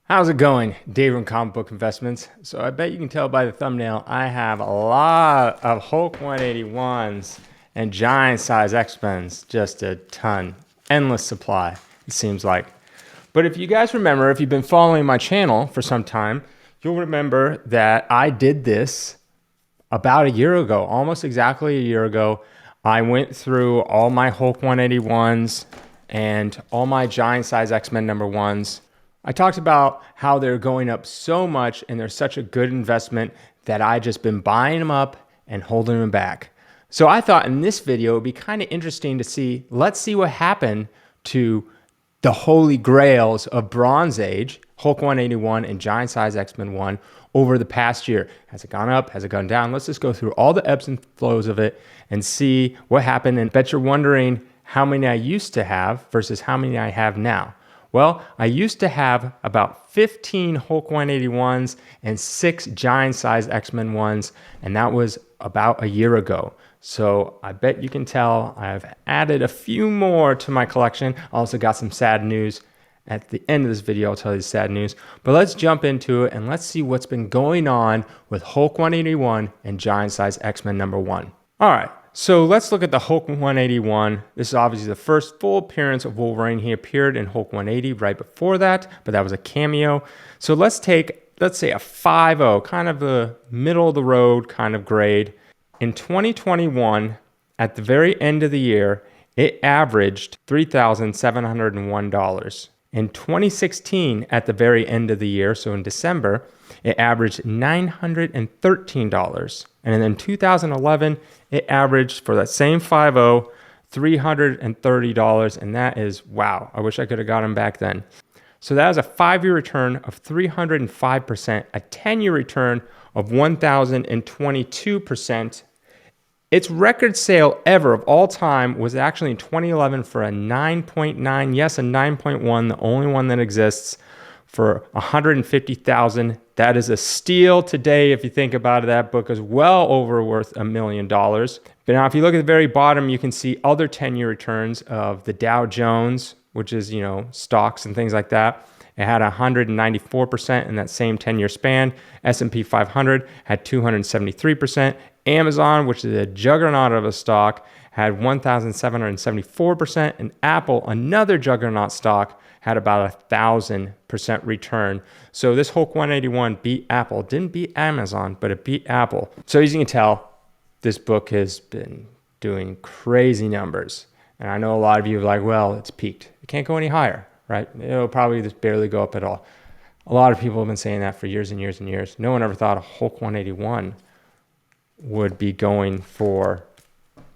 How's it going, Dave from Comic Book Investments? So I bet you can tell by the thumbnail, I have a lot of Hulk 181s and giant size X-Men's, just a ton, endless supply, it seems like. But if you guys remember, if you've been following my channel for some time, you'll remember that I did this about a year ago, almost exactly a year ago. I went through all my Hulk 181s and all my giant size X-Men number ones. I talked about how they're going up so much and they're such a good investment that I just been buying them up and holding them back. So I thought in this video, it'd be kind of interesting to see, let's see what happened to the holy grails of Bronze Age, Hulk 181 and giant size X-Men 1 over the past year. Has it gone up? Has it gone down? Let's just go through all the ebbs and flows of it and see what happened. And bet you're wondering how many I used to have versus how many I have now. Well, I used to have about 15 Hulk 181s and 6 giant size X-Men 1s, and that was about a year ago. So I bet you can tell I've added a few more to my collection. I also got some sad news. At the end of this video, I'll tell you the sad news. But let's jump into it and let's see what's been going on with Hulk 181 and giant size X-Men number 1. All right. So let's look at the Hulk 181. This is obviously the first full appearance of Wolverine. He appeared in Hulk 180 right before that, but that was a cameo. So let's say a 5.0, kind of a middle of the road kind of grade. In 2021, at the very end of the year, it averaged $3,701. In 2016, at the very end of the year, so in December, it averaged $913. And in 2011, it averaged for that same 5.0, $330. And that is, wow, I wish I could have got him back then. So that was a 5-year return of 305%, a 10-year return of 1,022%. Its record sale ever of all time was actually in 2011 for a 9.9, yes, a 9.1, the only one that exists, for $150,000. That is a steal today. If you think about it, that book is well over worth $1 million. But now if you look at the very bottom, you can see other 10-year returns of the Dow Jones, which is, stocks and things like that. It had 194% in that same 10-year span. S&P 500 had 273%. Amazon, which is a juggernaut of a stock, had 1,774%. And Apple, another juggernaut stock, had about 1,000% return. So this Hulk 181 beat Apple. Didn't beat Amazon, but it beat Apple. So as you can tell, this book has been doing crazy numbers. And I know a lot of you are like, well, it's peaked. It can't go any higher, right? It'll probably just barely go up at all. A lot of people have been saying that for years and years and years. No one ever thought a Hulk 181 would be going for,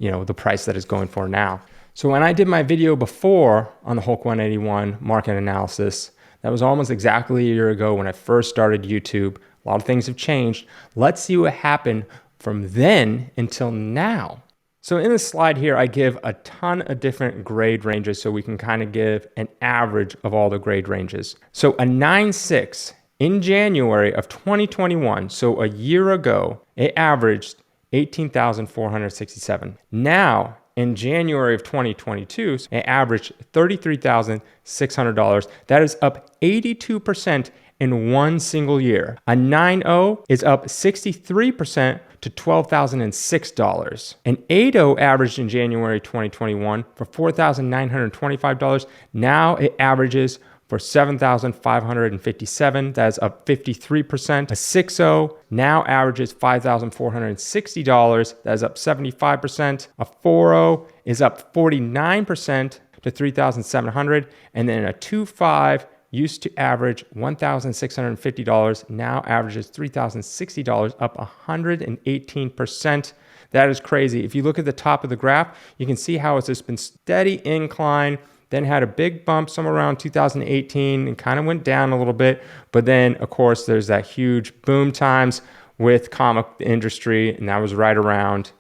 the price that it's going for now. So when I did my video before on the Hulk 181 market analysis, that was almost exactly a year ago when I first started YouTube. A lot of things have changed. Let's see what happened from then until now. So in this slide here, I give a ton of different grade ranges so we can kind of give an average of all the grade ranges. So a 9.6 in January of 2021, so a year ago, it averaged 18,467. Now, in January of 2022, it averaged $33,600. That is up 82% in one single year. A 9.0 is up 63% to $12,006. An 8.0 averaged in January 2021 for $4,925. Now it averages for $7,557. That is up 53%. A 6.0 now averages $5,460. That is up 75%. A 4.0 is up 49% to $3,700. And then a 2.5 used to average $1,650, now averages $3,060, up 118%. That is crazy. If you look at the top of the graph, you can see how it's just been steady incline, then had a big bump somewhere around 2018 and kind of went down a little bit. But then, of course, there's that huge boom times with comic industry, and that was right around,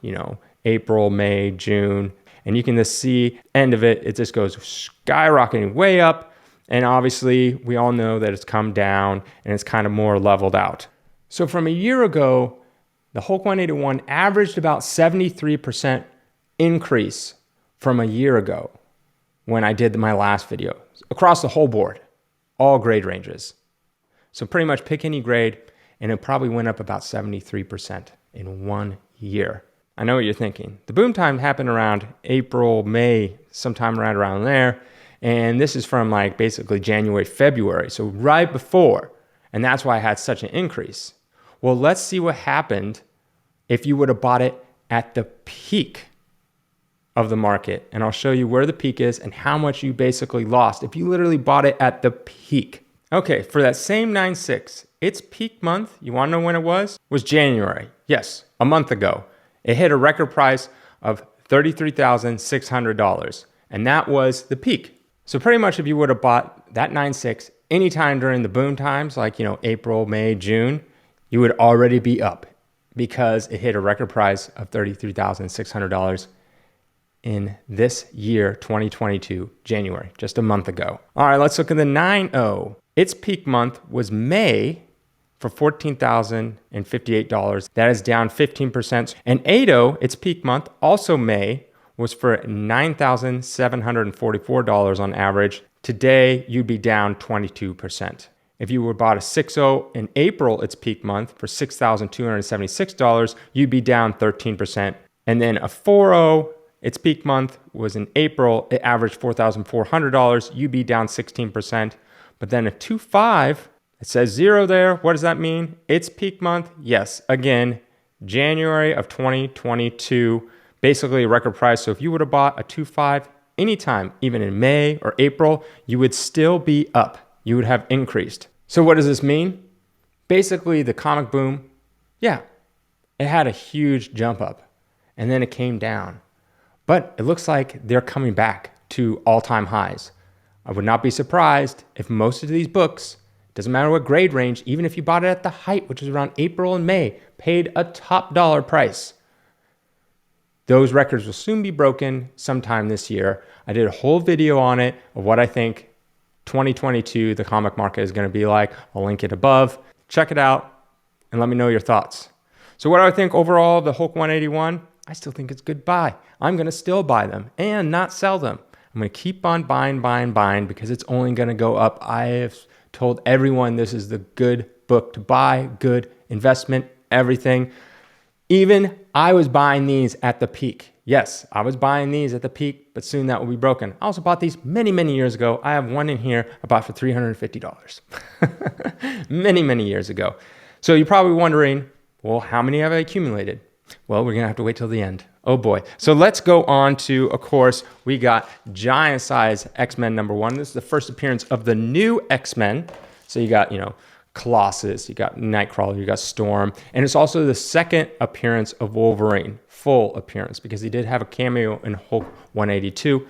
April, May, June. And you can just see end of it, it just goes skyrocketing way up. And obviously, we all know that it's come down and it's kind of more leveled out. So from a year ago, the Hulk 181 averaged about 73% increase from a year ago when I did my last video across the whole board, all grade ranges. So pretty much pick any grade, and it probably went up about 73% in 1 year. I know what you're thinking. The boom time happened around April, May, sometime right around there. And this is from like basically January, February. So right before. And that's why I had such an increase. Well, let's see what happened if you would have bought it at the peak of the market. And I'll show you where the peak is and how much you basically lost if you literally bought it at the peak. Okay, for that same 9.6, its peak month, you want to know when it was? Was January. Yes, a month ago. It hit a record price of $33,600. And that was the peak. So pretty much if you would have bought that 9.6 anytime during the boom times, like, April, May, June, you would already be up because it hit a record price of $33,600 in this year, 2022, January, just a month ago. All right, let's look at the 9.0. Its peak month was May for $14,058. That is down 15%. And 8.0, its peak month, also May, was for $9,744 on average. Today, you'd be down 22%. If you were bought a 6.0 in April, its peak month, for $6,276, you'd be down 13%. And then a 4.0, its peak month was in April. It averaged $4,400. You'd be down 16%. But then a 2.5, it says 0 there. What does that mean? Its peak month, yes, again, January of 2022, basically a record price. So if you would have bought a 2.5 anytime, even in May or April, you would still be up. You would have increased. So what does this mean? Basically, the comic boom, yeah, it had a huge jump up and then it came down. But it looks like they're coming back to all-time highs. I would not be surprised if most of these books, doesn't matter what grade range, even if you bought it at the height, which is around April and May, paid a top dollar price. Those records will soon be broken sometime this year. I did a whole video on it of what I think 2022, the comic market is going to be like. I'll link it above. Check it out and let me know your thoughts. So what do I think overall, the Hulk 181? I still think it's a good buy. I'm going to still buy them and not sell them. I'm going to keep on buying because it's only going to go up. I have told everyone this is the good book to buy, good investment, everything. Even I was buying these at the peak. Yes, I was buying these at the peak, but soon that will be broken. I also bought these many, many years ago. I have one in here I bought for $350. many years ago. So you're probably wondering, well, how many have I accumulated? Well, we're going to have to wait till the end. Oh boy. So let's go on to, of course, we got Giant Size X-Men #1. This is the first appearance of the new X-Men. So you got, Colossus, you got Nightcrawler, you got Storm. And it's also the second appearance of Wolverine, full appearance, because he did have a cameo in Hulk 182.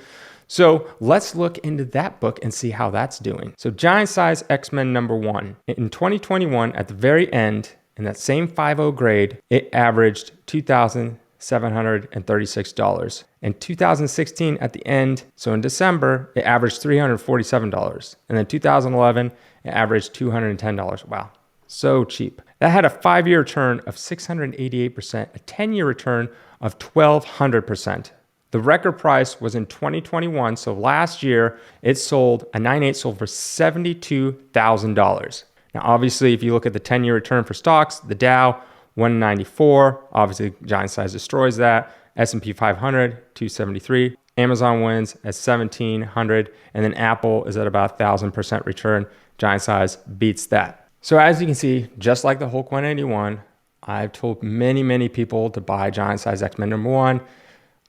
So let's look into that book and see how that's doing. So Giant Size X-Men #1. In 2021, at the very end, in that same 5.0 grade, it averaged $2,736. In 2016, at the end, so in December, it averaged $347. And then 2011, it averaged $210. Wow, so cheap. That had a 5-year return of 688%, a 10-year return of 1,200%. The record price was in 2021, so last year, it sold, a 9.8 sold for $72,000. Now, obviously, if you look at the 10-year return for stocks, the Dow, 194, obviously Giant Size destroys that. S&P 500, 273. Amazon wins at 1,700, and then Apple is at about 1,000% return. Giant Size beats that. So as you can see, just like the Hulk 181, I've told many people to buy Giant Size X-Men #1. A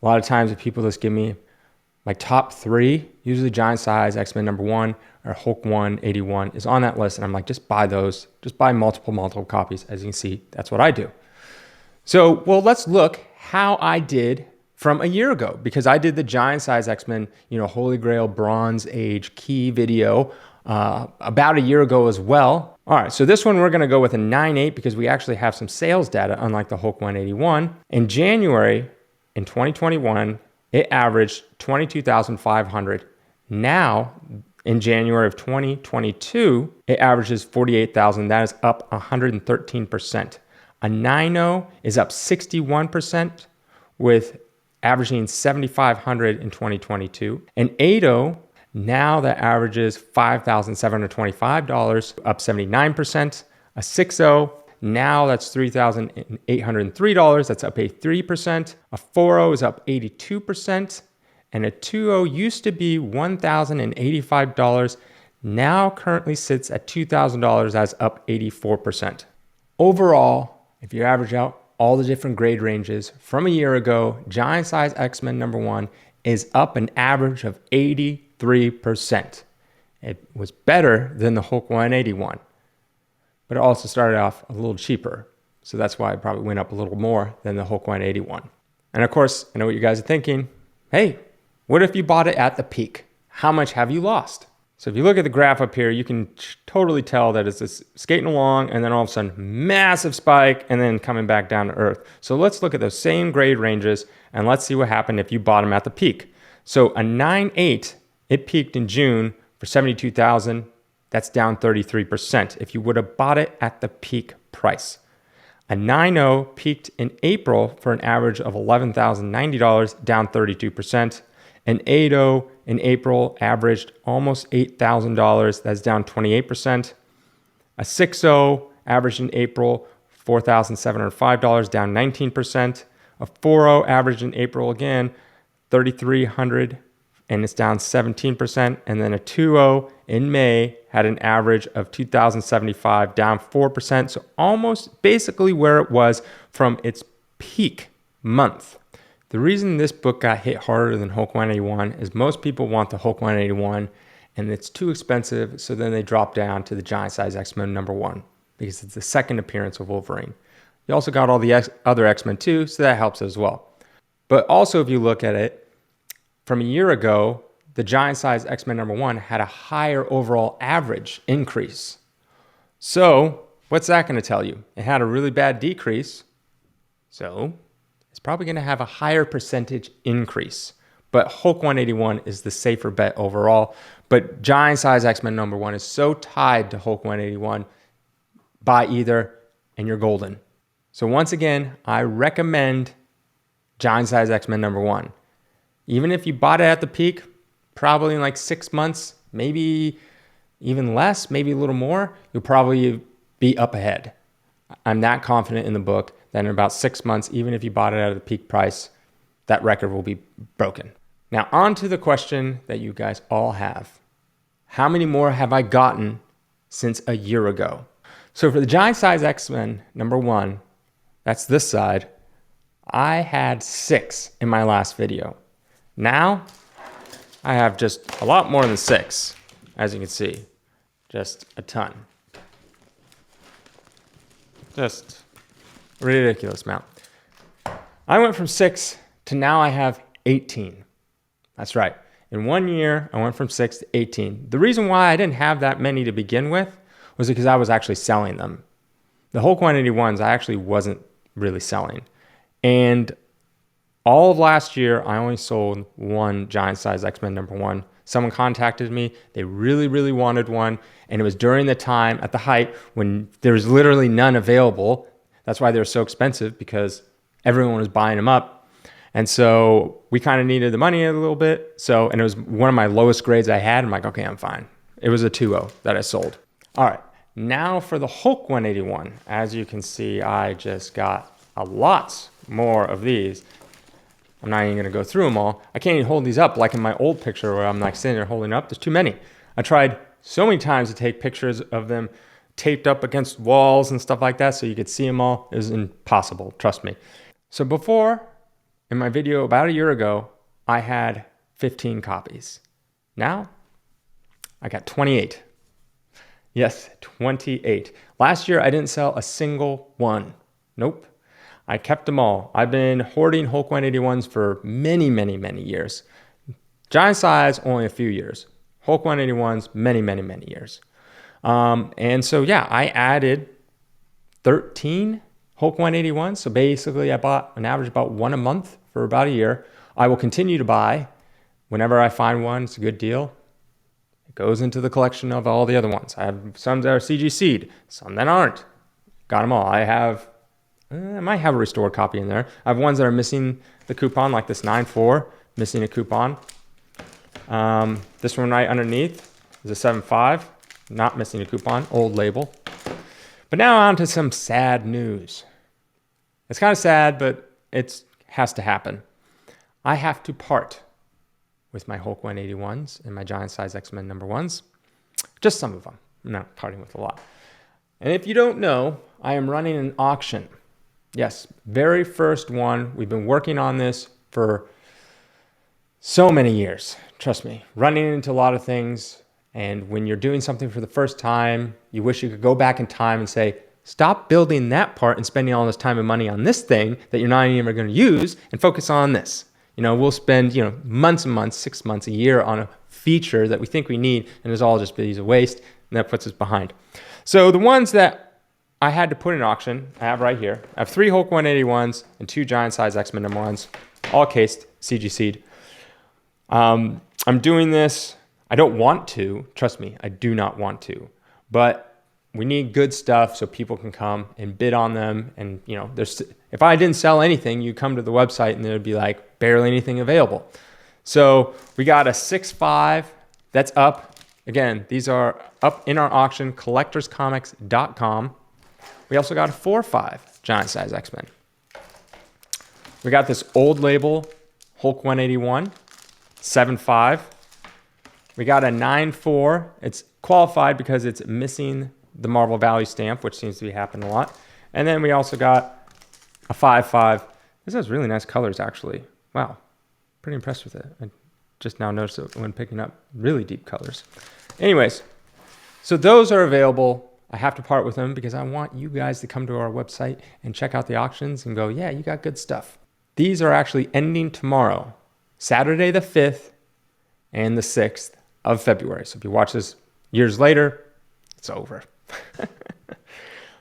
lot of times if people just give me my top 3, usually Giant Size X-Men #1 or Hulk 181 is on that list. And I'm like, just buy those. Just buy multiple copies. As you can see, that's what I do. So, well, let's look how I did from a year ago, because I did the Giant Size X-Men, Holy Grail Bronze Age key video about a year ago as well. All right, so this one we're going to go with a 9.8 because we actually have some sales data, unlike the Hulk 181. In January in 2021, it averaged $22,500. Now, in January of 2022, it averages $48,000. That is up 113%. A 9.0 is up 61%, with averaging $7,500 in 2022. An 8.0 Now that averages $5,725, up 79%. A 6.0, now that's $3,803, that's up 83%. A 4.0 is up 82%. And a 2.0 used to be $1,085, now currently sits at $2,000, that's up 84%. Overall, if you average out all the different grade ranges from a year ago, Giant Size X-Men #1 is up an average of 83%. It was better than the Hulk 181, but it also started off a little cheaper. So that's why it probably went up a little more than the Hulk 181. And of course, I know what you guys are thinking. Hey, what if you bought it at the peak? How much have you lost? So if you look at the graph up here, you can totally tell that it's just skating along and then all of a sudden massive spike and then coming back down to earth. So let's look at those same grade ranges and let's see what happened if you bought them at the peak. So a 9.8, it peaked in June for $72,000. That's down 33% if you would have bought it at the peak price. A 9.0 peaked in April for an average of $11,090, down 32%. An 8.0 in April averaged almost $8,000. That's down 28%. A 6.0 averaged in April $4,705, down 19%. A 4.0 averaged in April again $3,300, and it's down 17%. And then a 2.0 in May had an average of $2,075, down 4%. So almost basically where it was from its peak month. The reason this book got hit harder than Hulk 181 is most people want the Hulk 181 and it's too expensive, so then they drop down to the Giant Size X-Men #1 because it's the second appearance of Wolverine. You also got all the other X-Men too, so that helps as well. But also if you look at it, from a year ago, the Giant Size X-Men #1 had a higher overall average increase. So what's that going to tell you? It had a really bad decrease, so it's probably going to have a higher percentage increase. But Hulk 181 is the safer bet overall. But Giant Size X-Men #1 is so tied to Hulk 181, buy either and you're golden. So once again, I recommend Giant Size X-Men #1. Even if you bought it at the peak, probably in like 6 months, maybe even less, maybe a little more, you'll probably be up ahead. I'm that confident in the book that in about 6 months, even if you bought it at the peak price, that record will be broken. Now on to the question that you guys all have. How many more have I gotten since a year ago? So for the Giant Size X-Men #1, that's this side, I had 6 in my last video. Now I have just a lot more than 6, as you can see, just a ton. Just a ridiculous amount. I went from 6 to now I have 18. That's right. In 1 year, I went from 6 to 18. The reason why I didn't have that many to begin with was because I was actually selling them. The Hulk 181s, I actually wasn't really selling. And all of last year, I only sold one Giant Size X-Men #1. Someone contacted me. They really, really wanted one. And it was during the time at the height when there was literally none available. That's why they were so expensive, because everyone was buying them up. And so we kind of needed the money a little bit. So, and it was one of my lowest grades I had. I'm like, okay, I'm fine. It was a 2.0 that I sold. All right. Now for the Hulk 181. As you can see, I just got a lot more of these. I'm not even going to go through them all. I can't even hold these up like in my old picture where I'm like sitting there holding up. There's too many. I tried so many times to take pictures of them taped up against walls and stuff like that so you could see them all. It was impossible, trust me. So before, in my video about a year ago, I had 15 copies. Now, I got 28. Yes, 28. Last year, I didn't sell a single one. Nope. I kept them all. I've been hoarding Hulk 181s for many, many, many years. Giant Size, only a few years. Hulk 181s, many, many, many years. And so, yeah, I added 13 Hulk 181s. So basically, I bought an average about one a month for about a year. I will continue to buy whenever I find one. It's a good deal. It goes into the collection of all the other ones. I have some that are CGC'd, some that aren't. Got them all. I might have a restored copy in there. I have ones that are missing the coupon, like this 9.4, missing a coupon. This one right underneath is a 7.5, not missing a coupon, old label. But now on to some sad news. It's kind of sad, but it has to happen. I have to part with my Hulk 181s and my Giant Size X-Men number ones. Just some of them. I'm not parting with a lot. And if you don't know, I am running an auction. Yes, very first one. We've been working on this for so many years. Trust me, running into a lot of things. And when you're doing something for the first time, you wish you could go back in time and say, stop building that part and spending all this time and money on this thing that you're not even going to use and focus on this. We'll spend, months and months, 6 months, a year on a feature that we think we need, and it's all just a waste, and that puts us behind. So the ones that I had to put in auction, I have right here. I have 3 Hulk 181s and 2 Giant Size X-Men number ones, all cased, CGC'd. I'm doing this. I don't want to. Trust me, I do not want to. But we need good stuff so people can come and bid on them. And, if I didn't sell anything, you come to the website and there'd be like barely anything available. So we got a 6.5 that's up. Again, these are up in our auction, collectorscomics.com. We also got a 4.5 Giant Size X-Men. We got this old label Hulk 181, 7.5. We got a 9.4. It's qualified because it's missing the Marvel Value stamp, which seems to be happening a lot. And then we also got a 5.5. This has really nice colors, actually. Wow, pretty impressed with it. I just now noticed it when picking up really deep colors. Anyways, so those are available. I have to part with them because I want you guys to come to our website and check out the auctions and go, yeah, you got good stuff. These are actually ending tomorrow, Saturday the 5th and the 6th of February. So if you watch this years later, it's over.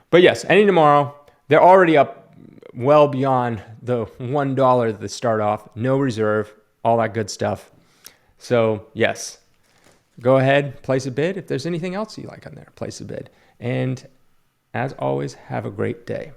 But yes, ending tomorrow. They're already up well beyond the $1 that they start off. No reserve, all that good stuff. So yes, go ahead, place a bid. If there's anything else you like on there, place a bid. And as always, have a great day.